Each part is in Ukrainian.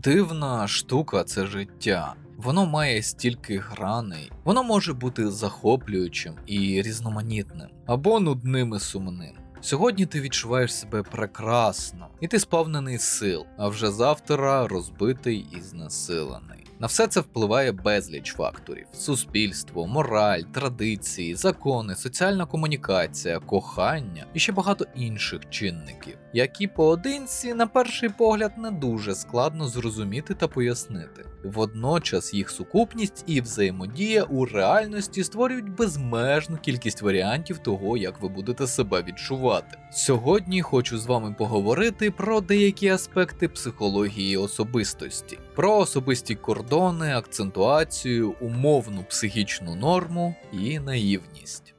Дивна штука це життя. Воно має стільки граней, воно може бути захоплюючим і різноманітним, або нудним і сумним. Сьогодні ти відчуваєш себе прекрасно, і ти сповнений сил, а вже завтра розбитий і знесилений. На все це впливає безліч факторів: суспільство, мораль, традиції, закони, соціальна комунікація, кохання і ще багато інших чинників, які поодинці, на перший погляд, не дуже складно зрозуміти та пояснити. Водночас їх сукупність і взаємодія у реальності створюють безмежну кількість варіантів того, як ви будете себе відчувати. Сьогодні хочу з вами поговорити про деякі аспекти психології особистості, про особисті кордони, акцентуацію, умовну психічну норму і наївність.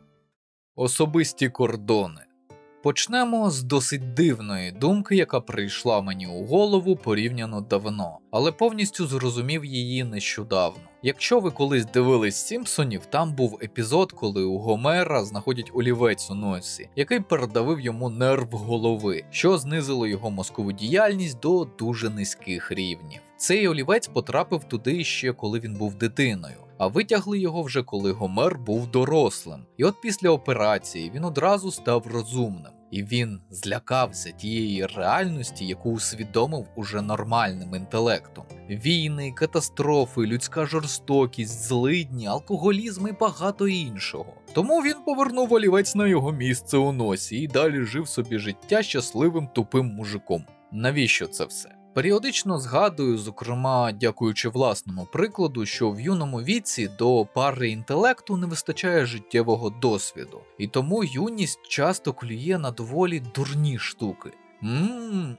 Особисті кордони. Почнемо з досить дивної думки, яка прийшла мені у голову порівняно давно, але повністю зрозумів її нещодавно. Якщо ви колись дивились «Сімпсонів», там був епізод, коли у Гомера знаходять олівець у носі, який передавив йому нерв голови, що знизило його мозкову діяльність до дуже низьких рівнів. Цей олівець потрапив туди ще коли він був дитиною, а витягли його вже коли Гомер був дорослим. І от після операції він одразу став розумним. І він злякався тієї реальності, яку усвідомив уже нормальним інтелектом. Війни, катастрофи, людська жорстокість, злидні, алкоголізм і багато іншого. Тому він повернув олівець на його місце у носі і далі жив собі життя щасливим тупим мужиком. Навіщо це все? Періодично згадую, зокрема дякуючи власному прикладу, що в юному віці до пари інтелекту не вистачає життєвого досвіду, і тому юність часто клює на доволі дурні штуки.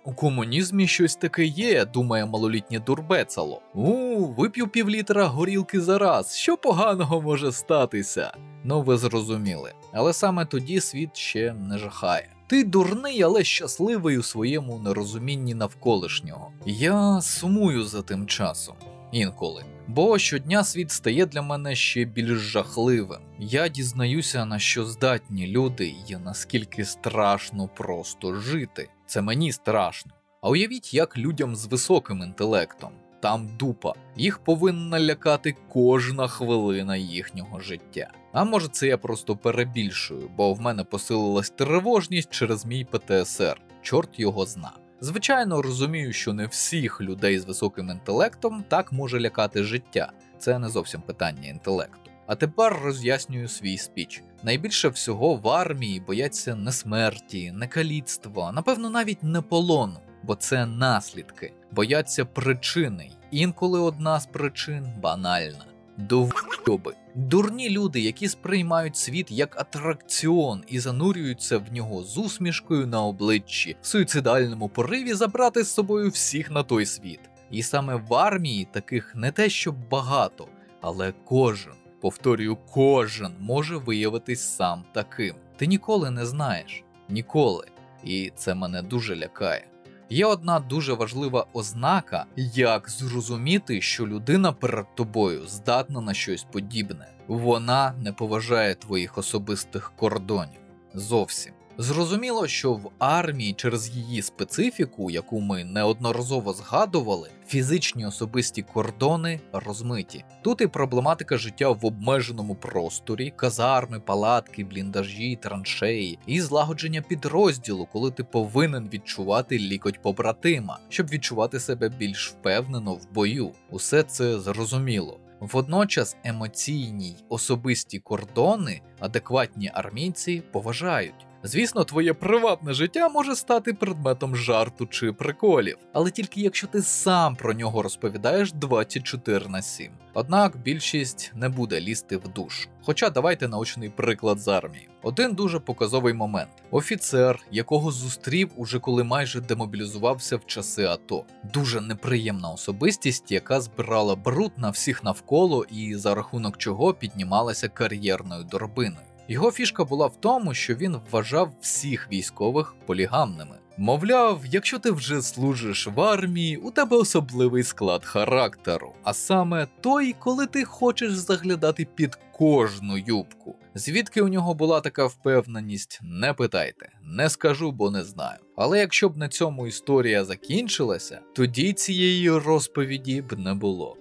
У комунізмі щось таке є, думає малолітнє дурбецало. Вип'ю півлітра горілки за раз, що поганого може статися? Ну ви зрозуміли, але саме тоді світ ще не жахає. Ти дурний, але щасливий у своєму нерозумінні навколишнього. Я сумую за тим часом. Інколи. Бо щодня світ стає для мене ще більш жахливим. Я дізнаюся, на що здатні люди і наскільки страшно просто жити. Це мені страшно. А уявіть, як людям з високим інтелектом. Там дупа. Їх повинна лякати кожна хвилина їхнього життя. А може це я просто перебільшую, бо в мене посилилась тривожність через мій ПТСР. Чорт його зна. Звичайно, розумію, що не всіх людей з високим інтелектом так може лякати життя. Це не зовсім питання інтелекту. А тепер роз'яснюю свій спіч. Найбільше всього в армії бояться не смерті, не каліцтва, напевно навіть не полону, бо це наслідки. Бояться причини. Інколи одна з причин банальна. Довбойоби. Дурні люди, які сприймають світ як атракціон і занурюються в нього з усмішкою на обличчі, в суїцидальному пориві забрати з собою всіх на той світ. І саме в армії таких не те щоб багато, але кожен, повторюю, кожен може виявитись сам таким. Ти ніколи не знаєш. Ніколи. І це мене дуже лякає. Є одна дуже важлива ознака, як зрозуміти, що людина перед тобою здатна на щось подібне. Вона не поважає твоїх особистих кордонів. Зовсім. Зрозуміло, що в армії через її специфіку, яку ми неодноразово згадували, фізичні особисті кордони розмиті. Тут і проблематика життя в обмеженому просторі, казарми, палатки, бліндажі, траншеї, і злагодження підрозділу, коли ти повинен відчувати лікоть побратима, щоб відчувати себе більш впевнено в бою. Усе це зрозуміло. Водночас емоційні й особисті кордони адекватні армійці поважають. Звісно, твоє приватне життя може стати предметом жарту чи приколів, але тільки якщо ти сам про нього розповідаєш 24/7. Однак більшість не буде лізти в душу. Хоча давайте наочний приклад з армії. Один дуже показовий момент. Офіцер, якого зустрів уже коли майже демобілізувався в часи АТО. Дуже неприємна особистість, яка збирала бруд на всіх навколо і за рахунок чого піднімалася кар'єрною драбиною. Його фішка була в тому, що він вважав всіх військових полігамними. Мовляв, якщо ти вже служиш в армії, у тебе особливий склад характеру, а саме той, коли ти хочеш заглядати під кожну юбку. Звідки у нього була така впевненість, не питайте, не скажу, бо не знаю. Але якщо б на цьому історія закінчилася, тоді цієї розповіді б не було.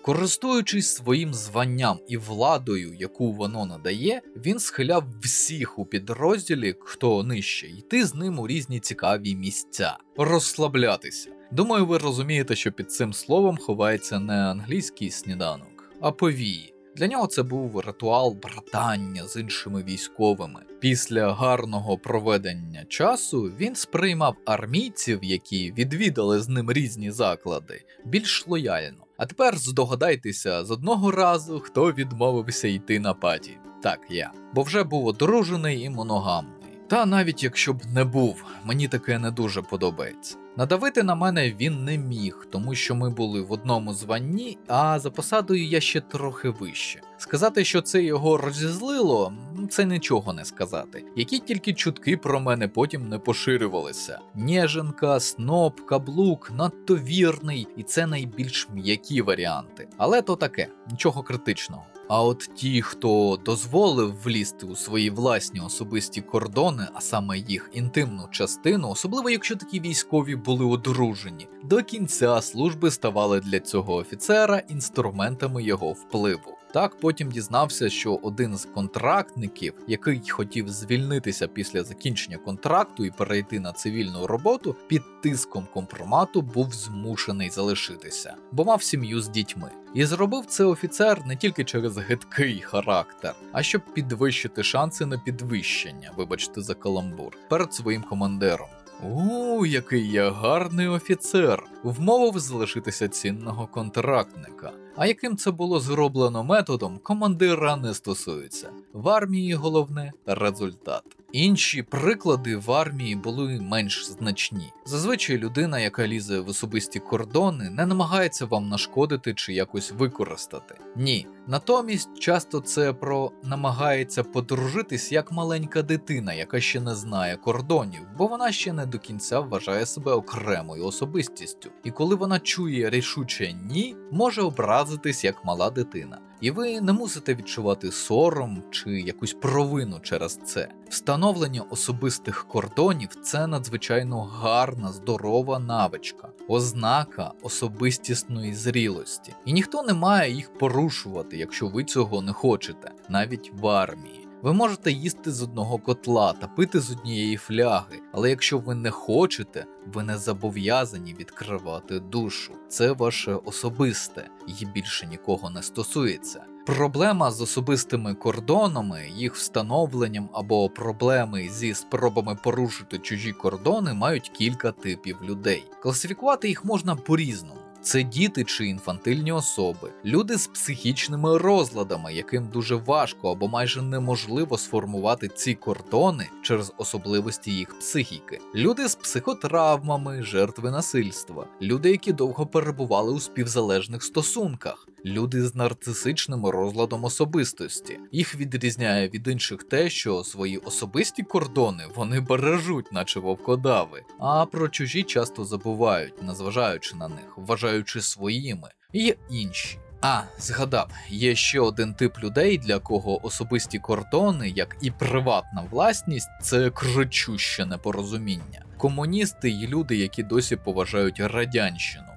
Користуючись своїм званням і владою, яку воно надає, він схиляв всіх у підрозділі, хто нижче, йти з ним у різні цікаві місця, розслаблятися. Думаю, ви розумієте, що під цим словом ховається не англійський сніданок, а повії. Для нього це був ритуал братання з іншими військовими. Після гарного проведення часу він сприймав армійців, які відвідали з ним різні заклади, більш лояльно. А тепер здогадайтеся з одного разу, хто відмовився йти на паті. Так, я. Бо вже був одружений і моногамний. Та навіть якщо б не був, мені таке не дуже подобається. Надавити на мене він не міг, тому що ми були в одному званні, а за посадою я ще трохи вище. Сказати, що це його розізлило, це нічого не сказати. Які тільки чутки про мене потім не поширювалися. Нєженка, сноб, каблук, надто вірний, і це найбільш м'які варіанти. Але то таке, нічого критичного. А от ті, хто дозволив влізти у свої власні особисті кордони, а саме їх інтимну частину, особливо якщо такі військові були одружені, до кінця служби ставали для цього офіцера інструментами його впливу. Так потім дізнався, що один з контрактників, який хотів звільнитися після закінчення контракту і перейти на цивільну роботу, під тиском компромату був змушений залишитися, бо мав сім'ю з дітьми. І зробив це офіцер не тільки через гидкий характер, а щоб підвищити шанси на підвищення, вибачте за каламбур, перед своїм командиром. Який я гарний офіцер, вмовив залишитися цінного контрактника. А яким це було зроблено методом, командира не стосується. В армії головне – результат. Інші приклади в армії були менш значні. Зазвичай людина, яка лізе в особисті кордони, не намагається вам нашкодити чи якось використати. Ні. Натомість часто це про намагається подружитись як маленька дитина, яка ще не знає кордонів, бо вона ще не до кінця вважає себе окремою особистістю. І коли вона чує рішуче «ні», може образитись як мала дитина. І ви не мусите відчувати сором чи якусь провину через це. Встановлення особистих кордонів – це надзвичайно гарна, здорова навичка, ознака особистісної зрілості. І ніхто не має їх порушувати, якщо ви цього не хочете, навіть в армії. Ви можете їсти з одного котла та пити з однієї фляги, але якщо ви не хочете, ви не зобов'язані відкривати душу. Це ваше особисте, і більше нікого не стосується. Проблема з особистими кордонами, їх встановленням або проблеми зі спробами порушити чужі кордони мають кілька типів людей. Класифікувати їх можна по-різному. Це діти чи інфантильні особи, люди з психічними розладами, яким дуже важко або майже неможливо сформувати ці кордони через особливості їх психіки, люди з психотравмами, жертви насильства, люди, які довго перебували у співзалежних стосунках, люди з нарцисичним розладом особистості. Їх відрізняє від інших те, що свої особисті кордони вони бережуть, наче вовкодави, а про чужі часто забувають, незважаючи на них, вважаючи своїми, і є інші. Згадав, є ще один тип людей, для кого особисті кордони, як і приватна власність, це кричуще непорозуміння. Комуністи й люди, які досі поважають радянщину.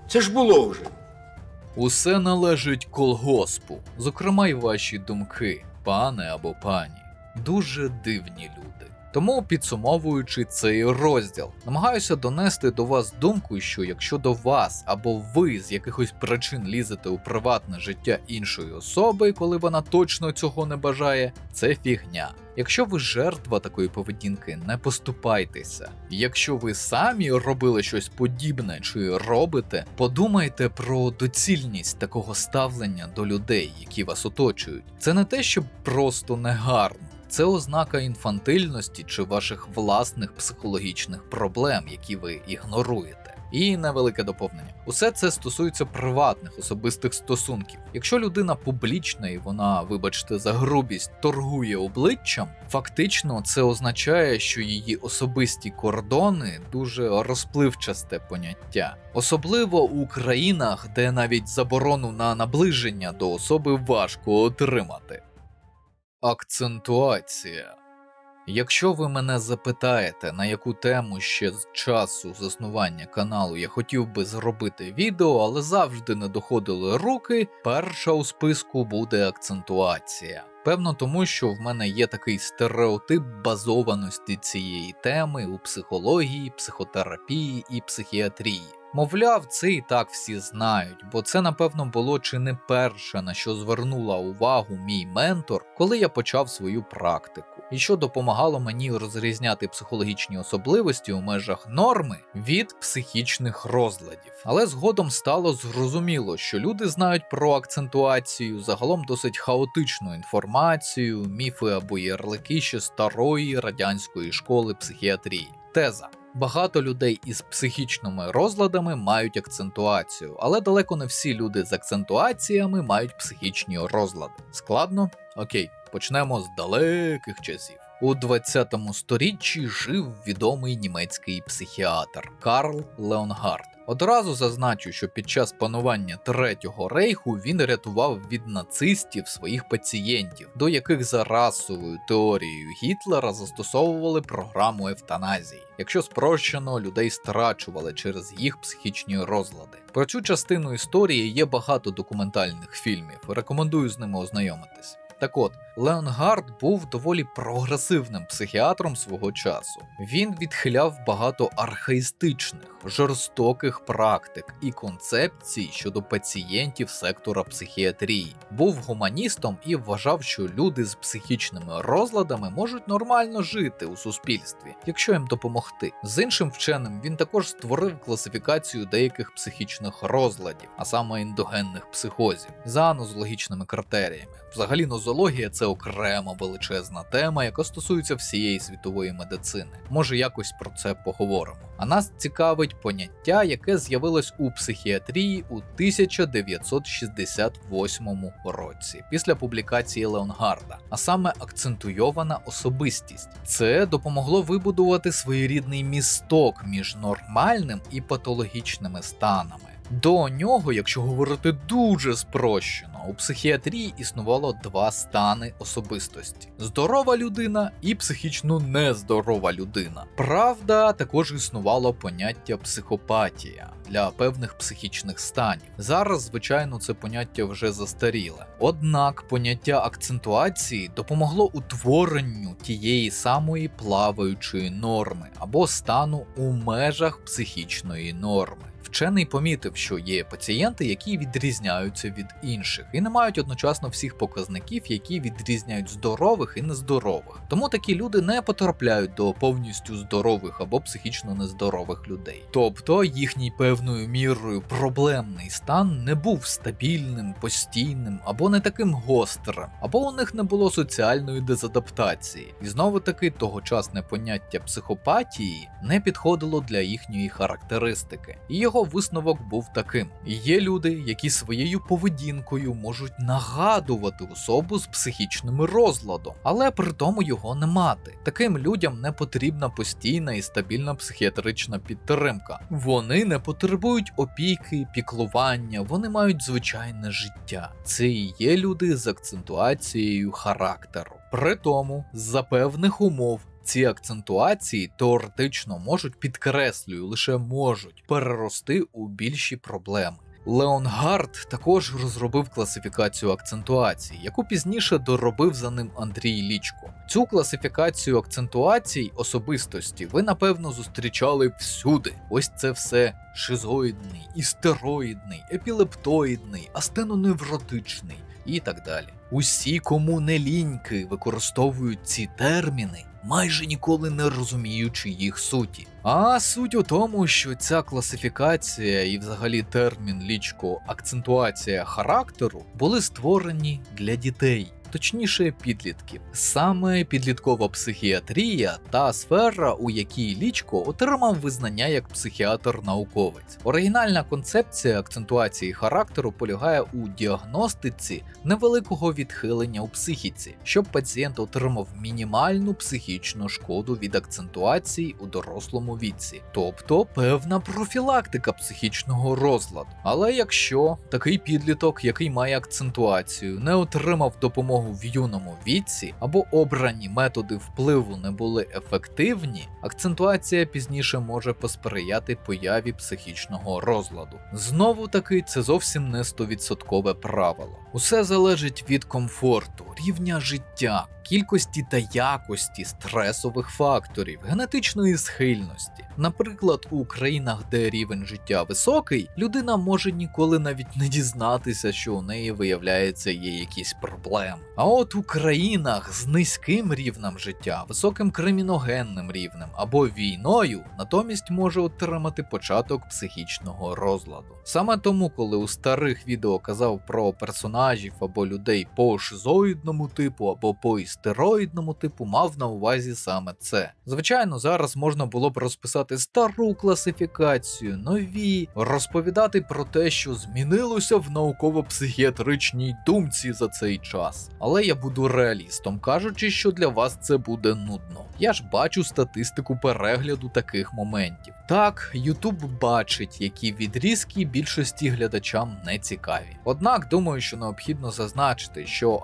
Це ж було вже. Усе належить колгоспу, зокрема й ваші думки, пане або пані. Дуже дивні люди. Тому, підсумовуючи цей розділ, намагаюся донести до вас думку, що якщо до вас або ви з якихось причин лізете у приватне життя іншої особи, коли вона точно цього не бажає, це фігня. Якщо ви жертва такої поведінки, не поступайтеся. Якщо ви самі робили щось подібне чи робите, подумайте про доцільність такого ставлення до людей, які вас оточують. Це не те, щоб просто негарно. Це ознака інфантильності чи ваших власних психологічних проблем, які ви ігноруєте. І невелике доповнення. Усе це стосується приватних, особистих стосунків. Якщо людина публічна і вона, вибачте за грубість, торгує обличчям, фактично це означає, що її особисті кордони дуже розпливчасте поняття. Особливо у країнах, де навіть заборону на наближення до особи важко отримати. Акцентуація. Якщо ви мене запитаєте, на яку тему ще з часу заснування каналу я хотів би зробити відео, але завжди не доходили руки, перша у списку буде акцентуація. Певно тому, що в мене є такий стереотип базованості цієї теми у психології, психотерапії і психіатрії. Мовляв, це і так всі знають, бо це напевно було чи не перше, на що звернула увагу мій ментор, коли я почав свою практику, і що допомагало мені розрізняти психологічні особливості у межах норми від психічних розладів. Але згодом стало зрозуміло, що люди знають про акцентуацію загалом досить хаотичну інформацію, міфи або ярлики ще старої радянської школи психіатрії. Теза. Багато людей із психічними розладами мають акцентуацію, але далеко не всі люди з акцентуаціями мають психічні розлади. Складно? Окей, почнемо з далеких часів. У 20 сторіччі жив відомий німецький психіатр Карл Леонгард. Одразу зазначу, що під час панування Третього рейху він рятував від нацистів своїх пацієнтів, до яких за расовою теорією Гітлера застосовували програму евтаназії. Якщо спрощено, людей страчували через їх психічні розлади. Про цю частину історії є багато документальних фільмів, рекомендую з ними ознайомитись. Так от, Леонгард був доволі прогресивним психіатром свого часу. Він відхиляв багато архаїстичних, жорстоких практик і концепцій щодо пацієнтів сектора психіатрії. Був гуманістом і вважав, що люди з психічними розладами можуть нормально жити у суспільстві, якщо їм допомогти. З іншим вченим він також створив класифікацію деяких психічних розладів, а саме ендогенних психозів, за нозологічними критеріями. Взагалі нозологія – це окрема величезна тема, яка стосується всієї світової медицини. Може, якось про це поговоримо. А нас цікавить поняття, яке з'явилось у психіатрії у 1968 році, після публікації Леонгарда, а саме акцентуйована особистість. Це допомогло вибудувати своєрідний місток між нормальним і патологічними станами. До нього, якщо говорити дуже спрощено, у психіатрії існувало два стани особистості – здорова людина і психічно нездорова людина. Правда, також існувало поняття психопатія для певних психічних станів. Зараз, звичайно, це поняття вже застаріле. Однак поняття акцентуації допомогло утворенню тієї самої плаваючої норми або стану у межах психічної норми. Вчений помітив, що є пацієнти, які відрізняються від інших і не мають одночасно всіх показників, які відрізняють здорових і нездорових. Тому такі люди не потрапляють до повністю здорових або психічно нездорових людей. Тобто їхній певною мірою проблемний стан не був стабільним, постійним або не таким гострим, або у них не було соціальної дезадаптації. І знову таки тогочасне поняття психопатії не підходило для їхньої характеристики. І його висновок був таким: є люди, які своєю поведінкою можуть нагадувати особу з психічним розладом, але при тому його не мати. Таким людям не потрібна постійна і стабільна психіатрична підтримка. Вони не потребують опіки, піклування, вони мають звичайне життя. Це і є люди з акцентуацією характеру. При тому, за певних умов, ці акцентуації теоретично можуть, підкреслюю, лише можуть перерости у більші проблеми. Леонгард також розробив класифікацію акцентуацій, яку пізніше доробив за ним Андрій Лічко. Цю класифікацію акцентуацій особистості ви, напевно, зустрічали всюди. Ось це все шизоїдний, істероїдний, епілептоїдний, астеноневротичний і так далі. Усі, кому не ліньки, використовують ці терміни, майже ніколи не розуміючи їх суті. А суть у тому, що ця класифікація і взагалі термін Лічко акцентуація характеру були створені для дітей. Точніше, підлітків. Саме підліткова психіатрія – та сфера, у якій Лічко отримав визнання як психіатр-науковець. Оригінальна концепція акцентуації характеру полягає у діагностиці невеликого відхилення у психіці, щоб пацієнт отримав мінімальну психічну шкоду від акцентуації у дорослому віці, тобто певна профілактика психічного розладу. Але якщо такий підліток, який має акцентуацію, не отримав допомогу допомогу в юному віці або обрані методи впливу не були ефективні, акцентуація пізніше може посприяти появі психічного розладу. Знову таки, це зовсім не 100% правило. Усе залежить від комфорту, рівня життя, кількості та якості стресових факторів, генетичної схильності. Наприклад, у країнах, де рівень життя високий, людина може ніколи навіть не дізнатися, що у неї, виявляється, є якісь проблеми. А от у країнах з низьким рівнем життя, високим криміногенним рівнем або війною, натомість може отримати початок психічного розладу. Саме тому, коли у старих відео казав про персонажів або людей по шизоїдному типу або по істероїдному типу, мав на увазі саме це. Звичайно, зараз можна було б розписати стару класифікацію, нові, розповідати про те, що змінилося в науково-психіатричній думці за цей час. Але я буду реалістом, кажучи, що для вас це буде нудно. Я ж бачу статистику перегляду таких моментів. Так, YouTube бачить, які відрізки більшості глядачам не цікаві. Однак, думаю, що необхідно зазначити, що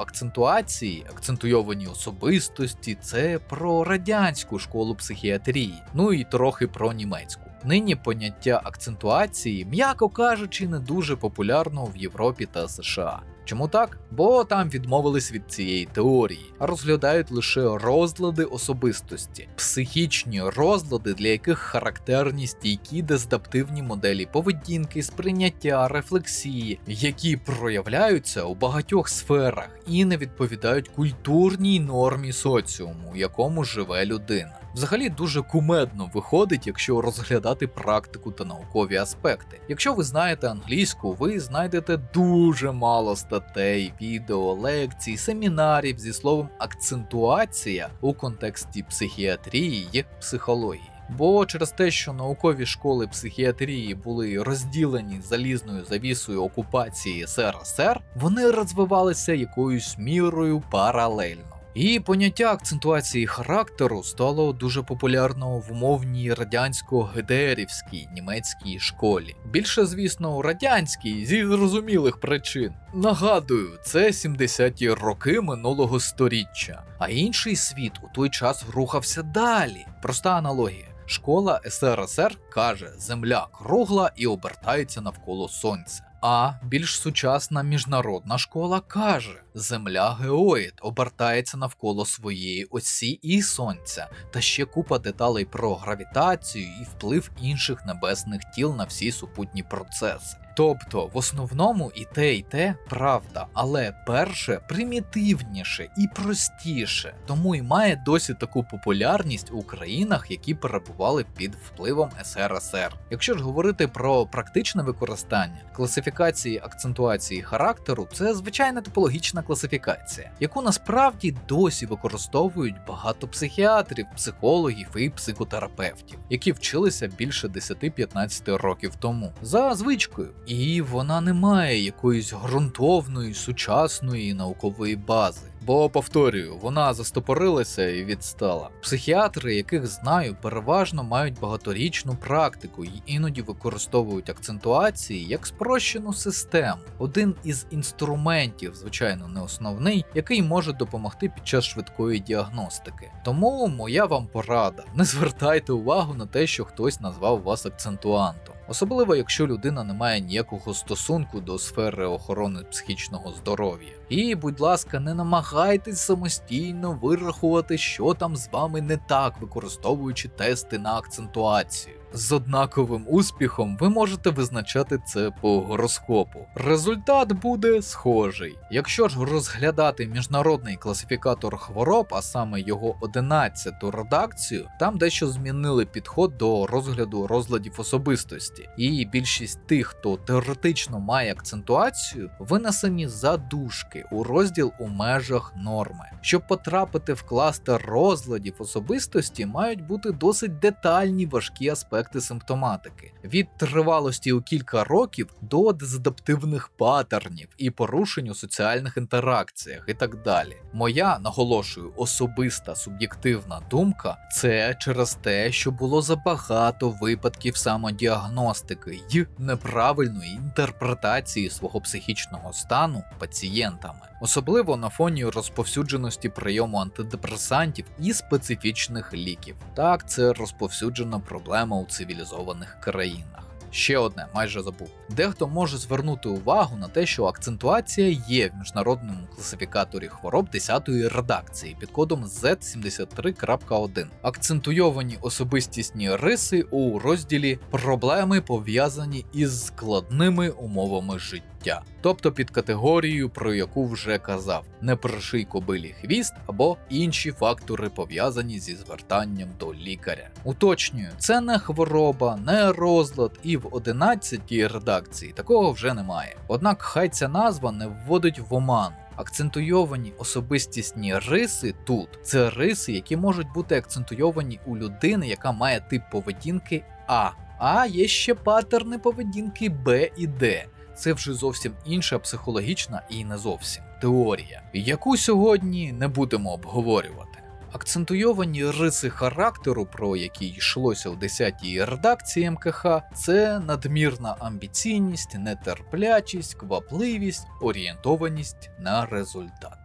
акцентуйовані особистості – це про радянську школу психіатрії, ну і трохи про німецьку. Нині поняття акцентуації, м'яко кажучи, не дуже популярно в Європі та США. Чому так? Бо там відмовились від цієї теорії, а розглядають лише розлади особистості, психічні розлади, для яких характерні стійкі дезадаптивні моделі поведінки, сприйняття, рефлексії, які проявляються у багатьох сферах і не відповідають культурній нормі соціуму, у якому живе людина. Взагалі дуже кумедно виходить, якщо розглядати практику та наукові аспекти. Якщо ви знаєте англійську, ви знайдете дуже мало статей, відео, лекцій, семінарів зі словом акцентуація у контексті психіатрії й психології. Бо через те, що наукові школи психіатрії були розділені залізною завісою окупації СРСР, вони розвивалися якоюсь мірою паралельно. І поняття акцентуації характеру стало дуже популярно в умовній радянсько-гедерівській німецькій школі. Більше, звісно, у радянській, зі зрозумілих причин. Нагадую, це 70-ті роки минулого сторіччя, а інший світ у той час рухався далі. Проста аналогія. Школа СРСР каже, Земля кругла і обертається навколо Сонця. А більш сучасна міжнародна школа каже, Земля геоїд, обертається навколо своєї осі і Сонця, та ще купа деталей про гравітацію і вплив інших небесних тіл на всі супутні процеси. Тобто, в основному і те правда, але перше примітивніше і простіше, тому і має досі таку популярність у країнах, які перебували під впливом СРСР. Якщо ж говорити про практичне використання, класифікації акцентуації характеру – це звичайна типологічна класифікація, яку насправді досі використовують багато психіатрів, психологів і психотерапевтів, які вчилися більше 10-15 років тому, за звичкою. І вона не має якоїсь ґрунтовної, сучасної наукової бази. Бо, повторюю, вона застопорилася і відстала. Психіатри, яких знаю, переважно мають багаторічну практику і іноді використовують акцентуації як спрощену систему. Один із інструментів, звичайно не основний, який може допомогти під час швидкої діагностики. Тому моя вам порада. Не звертайте увагу на те, що хтось назвав вас акцентуантом. Особливо, якщо людина не має ніякого стосунку до сфери охорони психічного здоров'я. І, будь ласка, не намагайтесь самостійно вирахувати, що там з вами не так, використовуючи тести на акцентуацію. З однаковим успіхом ви можете визначати це по гороскопу. Результат буде схожий. Якщо ж розглядати міжнародний класифікатор хвороб, а саме його 11-ту редакцію, там дещо змінили підход до розгляду розладів особистості. І більшість тих, хто теоретично має акцентуацію, винесені за дужки у розділ у межах норми. Щоб потрапити в кластер розладів особистості, мають бути досить детальні важкі аспекти аспекти симптоматики. Від тривалості у кілька років до дезадаптивних паттернів і порушень у соціальних інтеракціях і так далі. Моя, наголошую, особиста суб'єктивна думка – це через те, що було забагато випадків самодіагностики й неправильної інтерпретації свого психічного стану пацієнтами. Особливо на фоні розповсюдженості прийому антидепресантів і специфічних ліків. Так, це розповсюджена проблема у цивілізованих країнах. Ще одне, майже забув. Дехто може звернути увагу на те, що акцентуація є в міжнародному класифікаторі хвороб 10-ї редакції під кодом Z73.1. Акцентуйовані особистісні риси у розділі «Проблеми, пов'язані із складними умовами життя». Тобто під категорією, про яку вже казав, не приший кобилі хвіст або інші фактори, пов'язані зі звертанням до лікаря. Уточнюю, це не хвороба, не розлад, і в 11-й редакції такого вже немає. Однак хай ця назва не вводить в оману. Акцентуйовані особистісні риси тут – це риси, які можуть бути акцентуйовані у людини, яка має тип поведінки А. А є ще паттерни поведінки Б і Д. Це вже зовсім інша психологічна і не зовсім теорія, яку сьогодні не будемо обговорювати. Акцентуйовані риси характеру, про які йшлося у 10-й редакції МКХ, це надмірна амбіційність, нетерплячість, квапливість, орієнтованість на результат.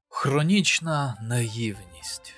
Хронічна наївність.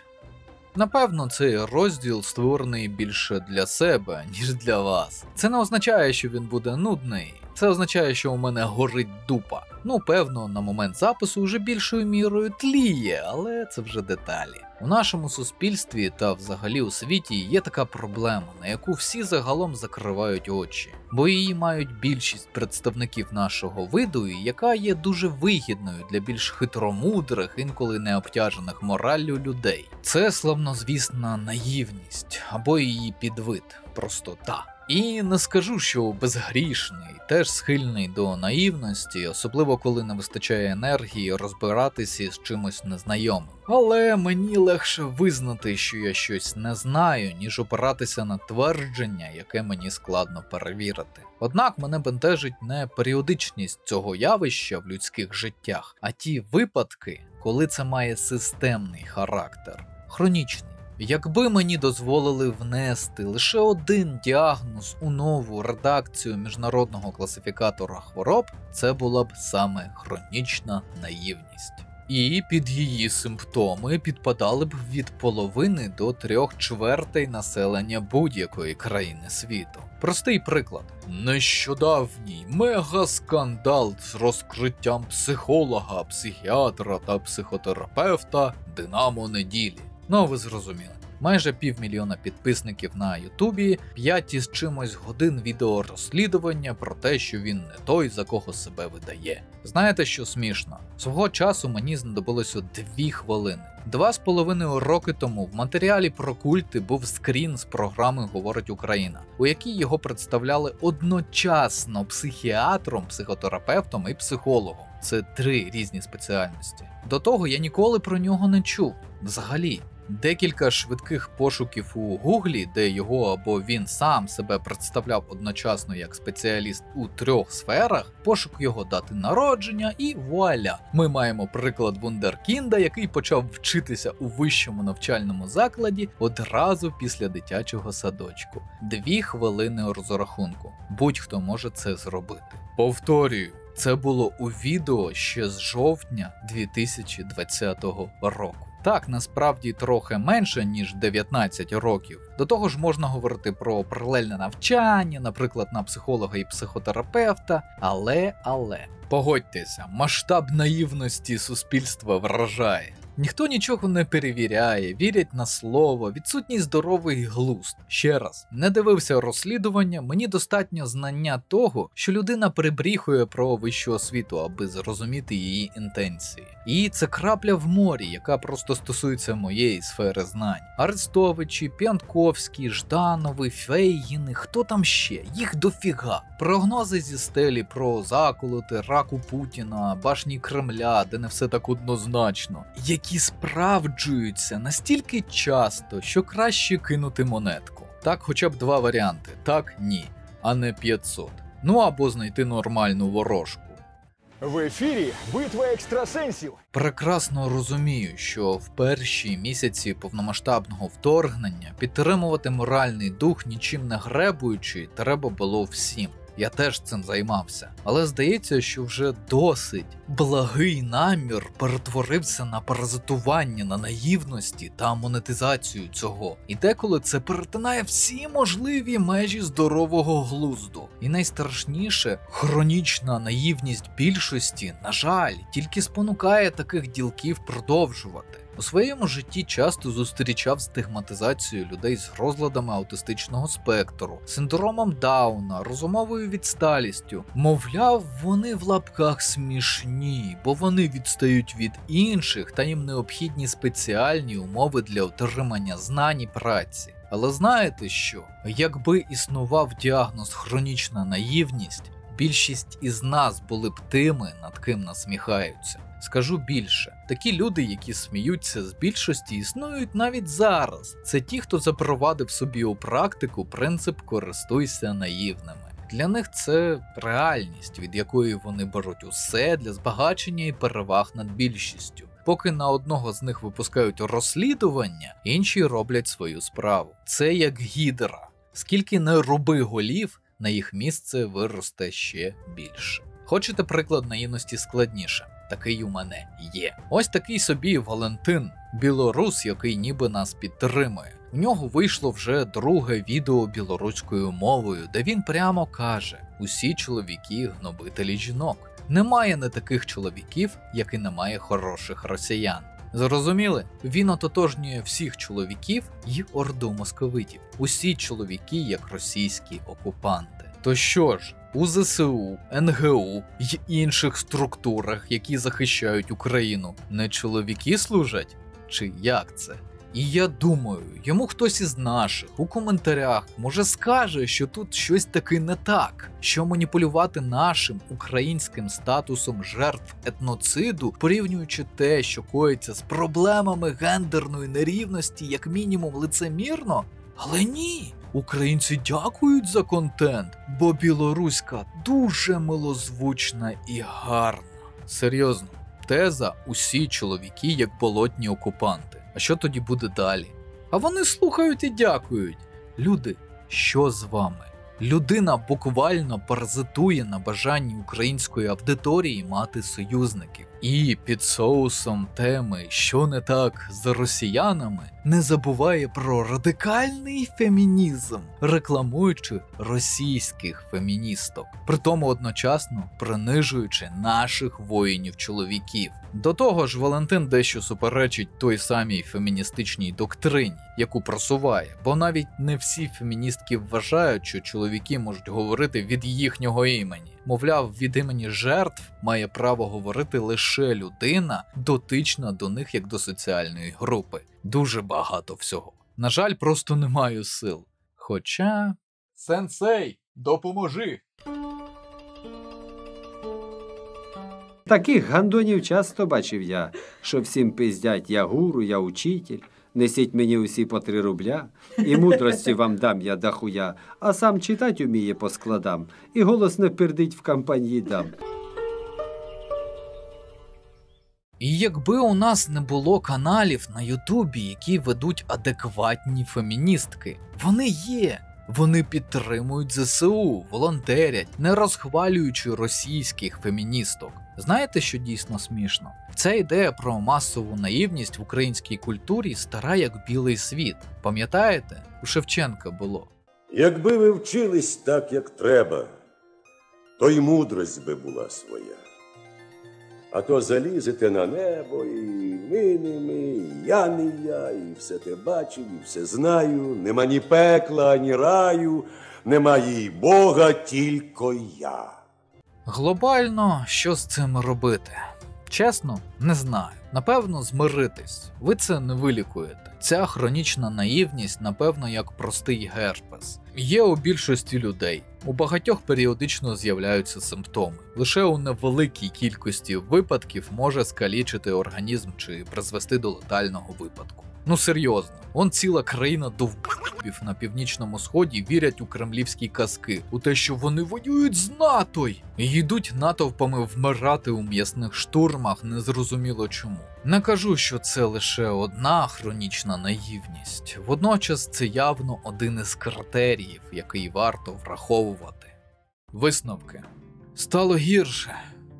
Напевно, цей розділ створений більше для себе, ніж для вас. Це не означає, що він буде нудний. Це означає, що у мене горить дупа. Ну, певно, на момент запису вже більшою мірою тліє, але це вже деталі. У нашому суспільстві та взагалі у світі є така проблема, на яку всі загалом закривають очі. Бо її мають більшість представників нашого виду, і яка є дуже вигідною для більш хитромудрих, інколи не обтяжених мораллю людей. Це славнозвісна наївність, або її підвид – простота. І не скажу, що безгрішний, теж схильний до наївності, особливо коли не вистачає енергії розбиратися з чимось незнайомим. Але мені легше визнати, що я щось не знаю, ніж опиратися на твердження, яке мені складно перевірити. Однак мене бентежить не періодичність цього явища в людських життях, а ті випадки, коли це має системний характер, хронічний. Якби мені дозволили внести лише один діагноз у нову редакцію міжнародного класифікатора хвороб, це була б саме хронічна наївність. І під її симптоми підпадали б від половини до 3/4 населення будь-якої країни світу. Простий приклад. Нещодавній мегаскандал з розкриттям психолога, психіатра та психотерапевта «Динамо неділі». Ну, ви зрозуміли. Майже 500 000 підписників на Ютубі, 5 із чимось годин відеорозслідування про те, що він не той, за кого себе видає. Знаєте, що смішно? Свого часу мені знадобилося 2 хвилини. 2,5 роки тому в матеріалі про культи був скрін з програми «Говорить Україна», у якій його представляли одночасно психіатром, психотерапевтом і психологом. Це 3 різні спеціальності. До того я ніколи про нього не чув. Взагалі. Декілька швидких пошуків у Гуглі, де його або він сам себе представляв одночасно як спеціаліст у 3 сферах, пошук його дати народження і вуаля. Ми маємо приклад вундеркінда, який почав вчитися у вищому навчальному закладі одразу після дитячого садочку. 2 хвилини розрахунку. Будь-хто може це зробити. Повторюю. Це було у відео ще з жовтня 2020 року. Так, насправді трохи менше, ніж 19 років. До того ж можна говорити про паралельне навчання, наприклад, на психолога і психотерапевта, але... Погодьтеся, масштаб наївності суспільства вражає. Ніхто нічого не перевіряє, вірять на слово, відсутній здоровий глузд. Ще раз, не дивився розслідування, мені достатньо знання того, що людина прибріхує про вищу освіту, аби зрозуміти її інтенції. І це крапля в морі, яка просто стосується моєї сфери знань. Арестовичі, П'янковські, Жданови, Фейгіни, хто там ще? Їх дофіга. Прогнози зі стелі про заколоти, раку Путіна, башні Кремля, де не все так однозначно. Які справджуються настільки часто, що краще кинути монетку. Так хоча б 2 варіанти: так, ні, а не 500. Ну або знайти нормальну ворожку. В ефірі битва екстрасенсів. Прекрасно розумію, що в перші місяці повномасштабного вторгнення підтримувати моральний дух нічим не гребуючи треба було всім. Я теж цим займався. Але здається, що вже досить. Благий намір перетворився на паразитування на наївності та монетизацію цього. І деколи це перетинає всі можливі межі здорового глузду. І найстрашніше, хронічна наївність більшості, на жаль, тільки спонукає таких ділків продовжувати. У своєму житті часто зустрічав стигматизацію людей з розладами аутистичного спектру, синдромом Дауна, розумовою відсталістю. Мовляв, вони в лапках смішні, бо вони відстають від інших та їм необхідні спеціальні умови для отримання знань і праці. Але знаєте що? Якби існував діагноз хронічна наївність, більшість із нас були б тими, над ким насміхаються. Скажу більше, такі люди, які сміються з більшості, існують навіть зараз. Це ті, хто запровадив собі у практику принцип «користуйся наївними». Для них це реальність, від якої вони беруть усе для збагачення і переваг над більшістю. Поки на одного з них випускають розслідування, інші роблять свою справу. Це як гідра. Скільки не руби голів, на їх місце виросте ще більше. Хочете приклад наївності складніше? Такий у мене є. Ось такий собі Валентин, білорус, який ніби нас підтримує. У нього вийшло вже друге відео білоруською мовою, де він прямо каже: усі чоловіки гнобителі жінок. Немає не таких чоловіків, як і немає хороших росіян. Зрозуміли? Він ототожнює всіх чоловіків й орду московитів. Усі чоловіки як російські окупанти. То що ж, у ЗСУ, НГУ й інших структурах, які захищають Україну, не чоловіки служать? Чи як це? І я думаю, йому хтось із наших у коментарях може скаже, що тут щось таки не так, що маніпулювати нашим українським статусом жертв етноциду, порівнюючи те, що коїться з проблемами гендерної нерівності, як мінімум лицемірно? Але ні! Українці дякують за контент, бо білоруська дуже милозвучна і гарна. Серйозно, теза «усі чоловіки як болотні окупанти». А що тоді буде далі? А вони слухають і дякують. Люди, що з вами? Людина буквально паразитує на бажанні української аудиторії мати союзників. І під соусом теми «що не так з росіянами» не забуває про радикальний фемінізм, рекламуючи російських феміністок, притому одночасно принижуючи наших воїнів-чоловіків. До того ж, Валентин дещо суперечить той самій феміністичній доктрині, яку просуває, бо навіть не всі феміністки вважають, що чоловіки можуть говорити від їхнього імені. Мовляв, від імені жертв має право говорити лише людина, дотична до них як до соціальної групи. Дуже багато всього. На жаль, просто не маю сил. Хоча... Сенсей, допоможи! Таких гандонів часто бачив я, що всім пиздять: я гуру, я учитель, несіть мені усі по 3 рубля, і мудрості вам дам я дохуя, а сам читать уміє по складам, і голос не пердить в кампанії дам. І якби у нас не було каналів на Ютубі, які ведуть адекватні феміністки, вони є. Вони підтримують ЗСУ, волонтерять, не розхвалюючи російських феміністок. Знаєте, що дійсно смішно? Ця ідея про масову наївність в українській культурі стара як білий світ. Пам'ятаєте? У Шевченка було. Якби ви вчились так, як треба, то й мудрость би була своя. А то залізете на небо, і ми не ми, і я не я, і все те бачив, і все знаю. Нема ні пекла, ні раю, немає і Бога, тільки я. Глобально, що з цим робити? Чесно, не знаю. Напевно, змиритись. Ви це не вилікуєте. Ця хронічна наївність, напевно, як простий герпес. Є у більшості людей. У багатьох періодично з'являються симптоми. Лише у невеликій кількості випадків може скалічити організм чи призвести до летального випадку. Ну серйозно, он ціла країна довбів на північному сході вірять у кремлівські казки, у те, що вони воюють з НАТО і йдуть натовпами вмирати у м'ясних штурмах, незрозуміло чому. Не кажу, що це лише одна хронічна наївність, водночас це явно один із критеріїв, який варто враховувати. Висновки. Стало гірше.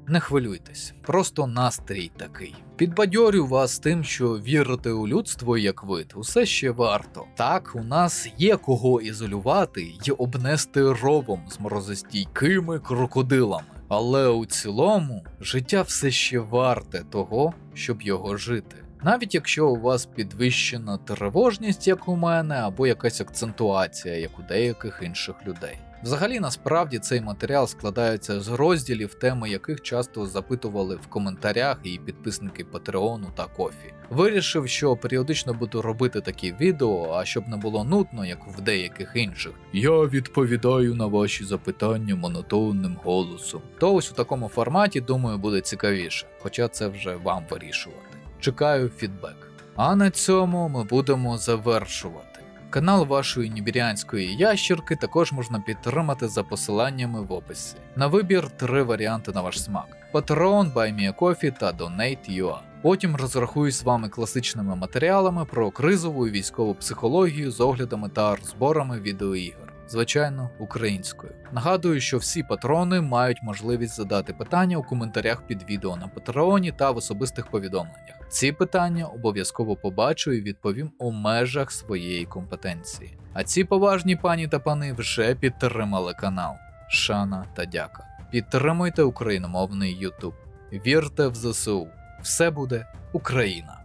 Не хвилюйтесь, просто настрій такий. Підбадьорю вас тим, що вірити у людство як вид усе ще варто. Так, у нас є кого ізолювати й обнести ровом з морозостійкими крокодилами. Але у цілому життя все ще варте того, щоб його жити. Навіть якщо у вас підвищена тривожність, як у мене, або якась акцентуація, як у деяких інших людей. Взагалі, насправді, цей матеріал складається з розділів, теми яких часто запитували в коментарях і підписники Патреону та Кофі. Вирішив, що періодично буду робити такі відео, а щоб не було нудно, як в деяких інших. Я відповідаю на ваші запитання монотонним голосом. То ось у такому форматі, думаю, буде цікавіше, хоча це вже вам вирішувати. Чекаю фідбек. А на цьому ми будемо завершувати. Канал вашої нібіріанської ящерки також можна підтримати за посиланнями в описі. На вибір 3 варіанти на ваш смак: Patreon, BuyMeACoffee та Donate.ua. Потім розрахуюсь з вами класичними матеріалами про кризову і військову психологію з оглядами та розборами відеоігр. Звичайно, українською. Нагадую, що всі патрони мають можливість задати питання у коментарях під відео на Патреоні та в особистих повідомленнях. Ці питання обов'язково побачу і відповім у межах своєї компетенції. А ці поважні пані та пани вже підтримали канал. Шана та дяка. Підтримуйте україномовний YouTube. Вірте в ЗСУ. Все буде Україна!